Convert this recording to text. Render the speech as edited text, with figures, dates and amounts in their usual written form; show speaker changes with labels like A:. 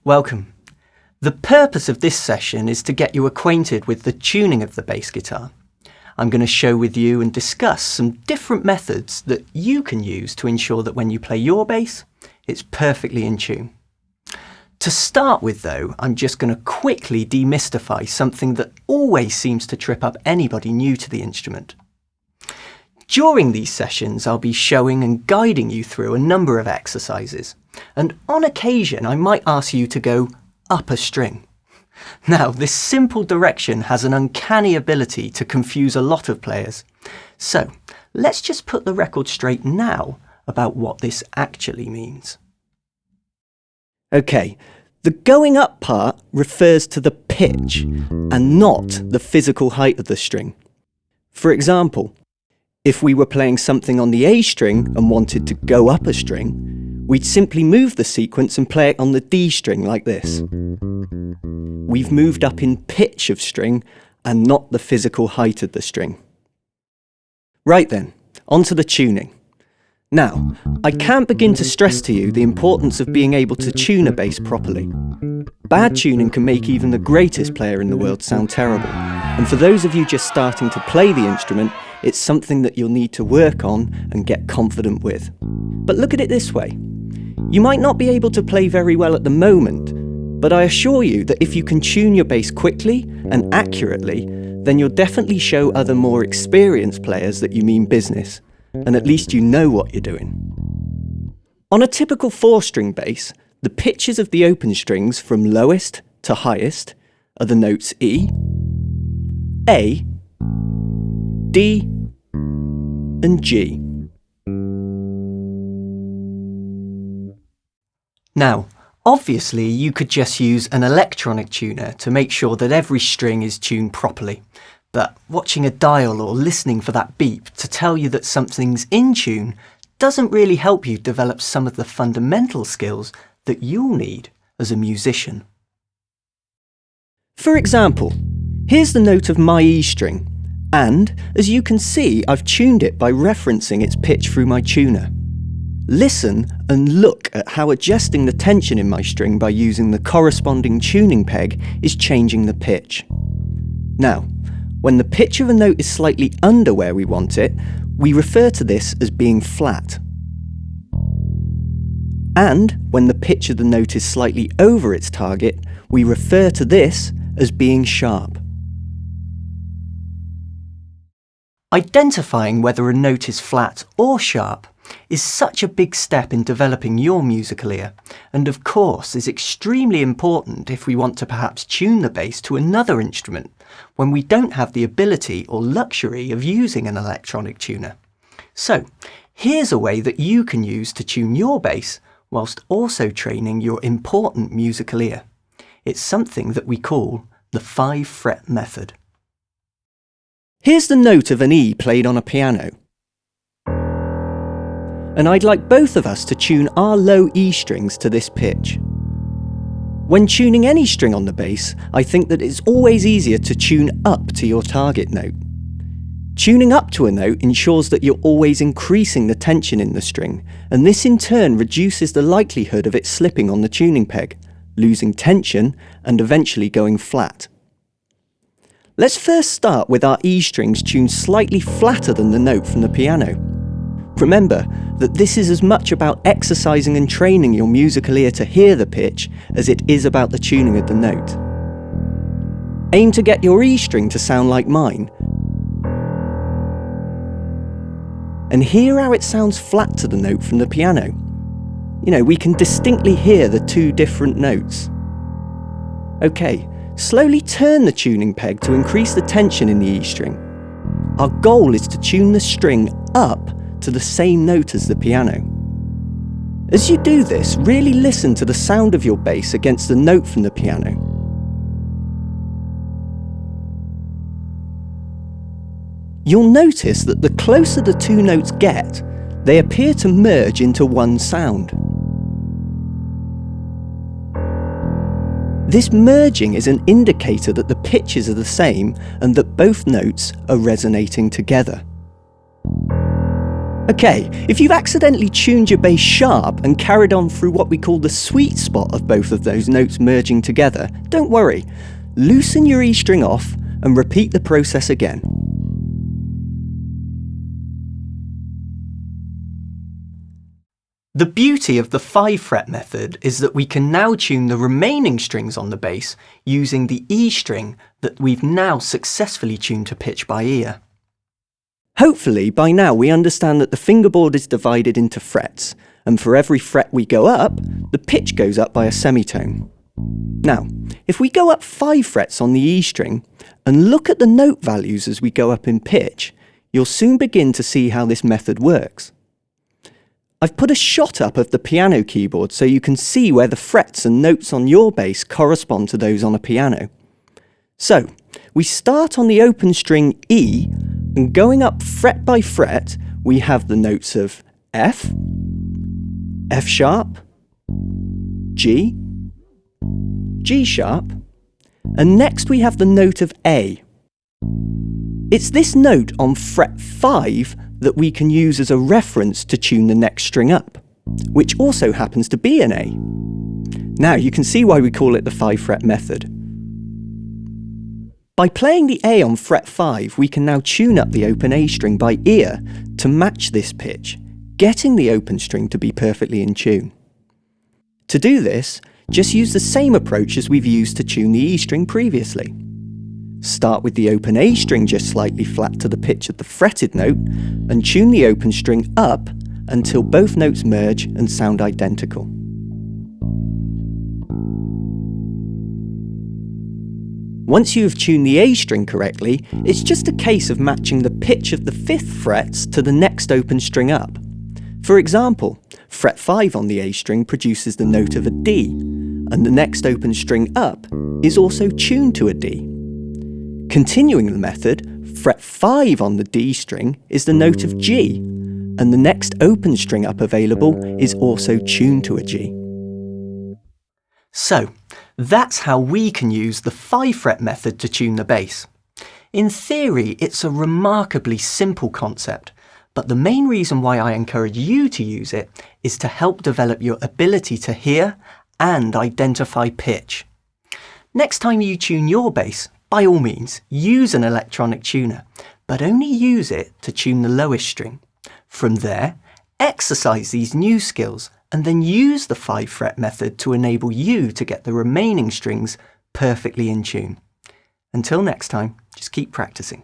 A: Welcome. The purpose of this session is to get you acquainted with the tuning of the bass guitar. I'm going to show with you and discuss some different methods that you can use to ensure that when you play your bass, it's perfectly in tune. To start with though, I'm just going to quickly demystify something that always seems to trip up anybody new to the instrument. During these sessions, I'll be showing and guiding you through a number of exercises, and on occasion I might ask you to go up a string. Now, this simple direction has an uncanny ability to confuse a lot of players, so let's just put the record straight now about what this actually means. Okay, the going up part refers to the pitch and not the physical height of the string. For example, if we were playing something on the A string and wanted to go up a string, we'd simply move the sequence and play it on the D string like this. We've moved up in pitch of string and not the physical height of the string. Right then, on to the tuning. Now, I can't begin to stress to you the importance of being able to tune a bass properly. Bad tuning can make even the greatest player in the world sound terrible, and for those of you just starting to play the instrument, it's something that you'll need to work on and get confident with. But look at it this way. You might not be able to play very well at the moment, but I assure you that if you can tune your bass quickly and accurately, then you'll definitely show other more experienced players that you mean business, and at least you know what you're doing. On a typical 4-string bass, the pitches of the open strings from lowest to highest are the notes E, A, D, and G. Now, obviously you could just use an electronic tuner to make sure that every string is tuned properly, but watching a dial or listening for that beep to tell you that something's in tune doesn't really help you develop some of the fundamental skills that you'll need as a musician. For example, here's the note of my E string, and as you can see, I've tuned it by referencing its pitch through my tuner. Listen and look at how adjusting the tension in my string by using the corresponding tuning peg is changing the pitch. Now, when the pitch of a note is slightly under where we want it, we refer to this as being flat. And when the pitch of the note is slightly over its target, we refer to this as being sharp. Identifying whether a note is flat or sharp is such a big step in developing your musical ear, and of course is extremely important if we want to perhaps tune the bass to another instrument when we don't have the ability or luxury of using an electronic tuner. So, here's a way that you can use to tune your bass whilst also training your important musical ear. It's something that we call the 5-fret method. Here's the note of an E played on a piano. And I'd like both of us to tune our low E strings to this pitch. When tuning any string on the bass, I think that it's always easier to tune up to your target note. Tuning up to a note ensures that you're always increasing the tension in the string, and this in turn reduces the likelihood of it slipping on the tuning peg, losing tension and eventually going flat. Let's first start with our E strings tuned slightly flatter than the note from the piano. Remember that this is as much about exercising and training your musical ear to hear the pitch as it is about the tuning of the note. Aim to get your E string to sound like mine, and hear how it sounds flat to the note from the piano. You know, we can distinctly hear the two different notes. Okay, slowly turn the tuning peg to increase the tension in the E string. Our goal is to tune the string up to the same note as the piano. As you do this, really listen to the sound of your bass against the note from the piano. You'll notice that the closer the two notes get, they appear to merge into one sound. This merging is an indicator that the pitches are the same and that both notes are resonating together. Okay, if you've accidentally tuned your bass sharp and carried on through what we call the sweet spot of both of those notes merging together, don't worry. Loosen your E string off and repeat the process again. The beauty of the 5-fret method is that we can now tune the remaining strings on the bass using the E string that we've now successfully tuned to pitch by ear. Hopefully, by now we understand that the fingerboard is divided into frets, and for every fret we go up, the pitch goes up by a semitone. Now, if we go up 5 frets on the E string and look at the note values as we go up in pitch, you'll soon begin to see how this method works. I've put a shot up of the piano keyboard so you can see where the frets and notes on your bass correspond to those on a piano. So, we start on the open string E, and going up fret by fret, we have the notes of F, F sharp, G, G sharp, and next we have the note of A. It's this note on fret 5 that we can use as a reference to tune the next string up, which also happens to be an A. Now you can see why we call it the 5-fret method. By playing the A on fret 5, we can now tune up the open A string by ear to match this pitch, getting the open string to be perfectly in tune. To do this, just use the same approach as we've used to tune the E string previously. Start with the open A string just slightly flat to the pitch of the fretted note and tune the open string up until both notes merge and sound identical. Once you have tuned the A string correctly, it's just a case of matching the pitch of the 5th frets to the next open string up. For example, fret 5 on the A string produces the note of a D, and the next open string up is also tuned to a D. Continuing the method, fret 5 on the D string is the note of G, and the next open string up available is also tuned to a G. So, that's how we can use the 5-fret method to tune the bass. In theory, it's a remarkably simple concept, but the main reason why I encourage you to use it is to help develop your ability to hear and identify pitch. Next time you tune your bass, by all means, use an electronic tuner, but only use it to tune the lowest string. From there, exercise these new skills and then use the 5-fret method to enable you to get the remaining strings perfectly in tune. Until next time, just keep practicing.